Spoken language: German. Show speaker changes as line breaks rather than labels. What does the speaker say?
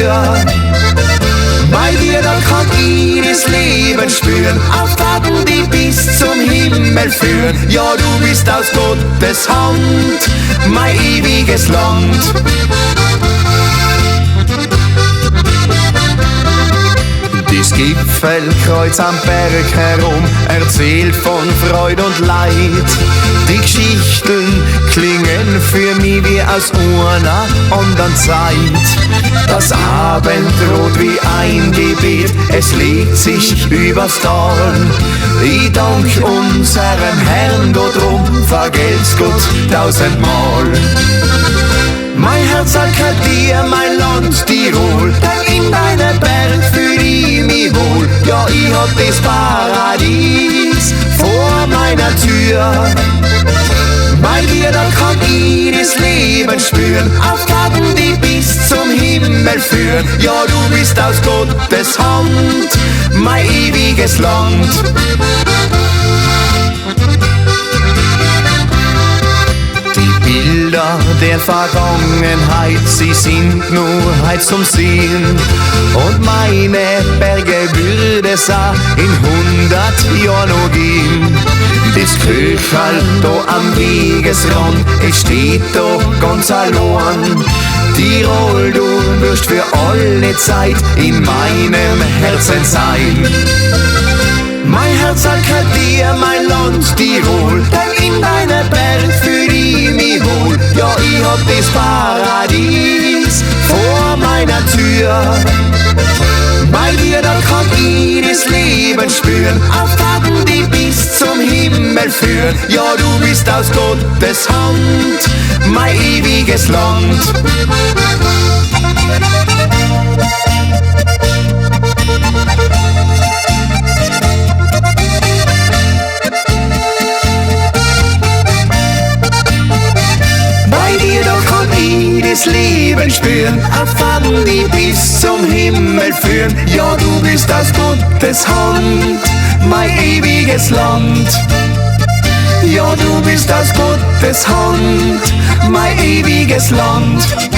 Tür. Bei dir, da kann ich das Leben spüren, auf Faden, die bis zum Himmel führen. Ja, du bist aus Gottes Hand, mein ewiges Land. Das Gipfelkreuz am Berg herum erzählt von Freude und Leid. Die Geschichten klingen für mich wie aus einer anderen Zeit. Das Abendrot wie ein Gebet, es legt sich übers Tal. Ich dank unserem Herrn Gott drum, vergelt's Gott tausendmal. Mein Herz erkennt dir, mein Land Tirol, denn in deinem Berg fühl ich mich wohl. Ja, ich hab das Paradies vor meiner Tür. Bei dir, da kann ich das Leben spüren, auf Faden, die bis zum Himmel führen. Ja, du bist aus Gottes Hand, mein ewiges Land. Bilder der Vergangenheit, sie sind nur heute zum Sehen. Und meine Berge würde es auch in 100 Jahren noch geben. Das Kirchhall da am Wegesrand, es steht da ganz allein. Tirol, du wirst für alle Zeit in meinem Herzen sein. Mein Herz erkennt dir, mein Land Tirol, denn in deinem Berg fühl ich mich wohl. Ja, ich hab das Paradies vor meiner Tür. Bei dir, da kann ich das Leben spüren, auf Faden, die bis zum Himmel führen. Ja, du bist aus Gottes Hand, mein ewiges Land. Das Leben spüren, auf Faden, die bis zum Himmel führen. Ja, du bist aus Gottes Hand, mein ewiges Land. Ja, du bist aus Gottes Hand, mein ewiges Land.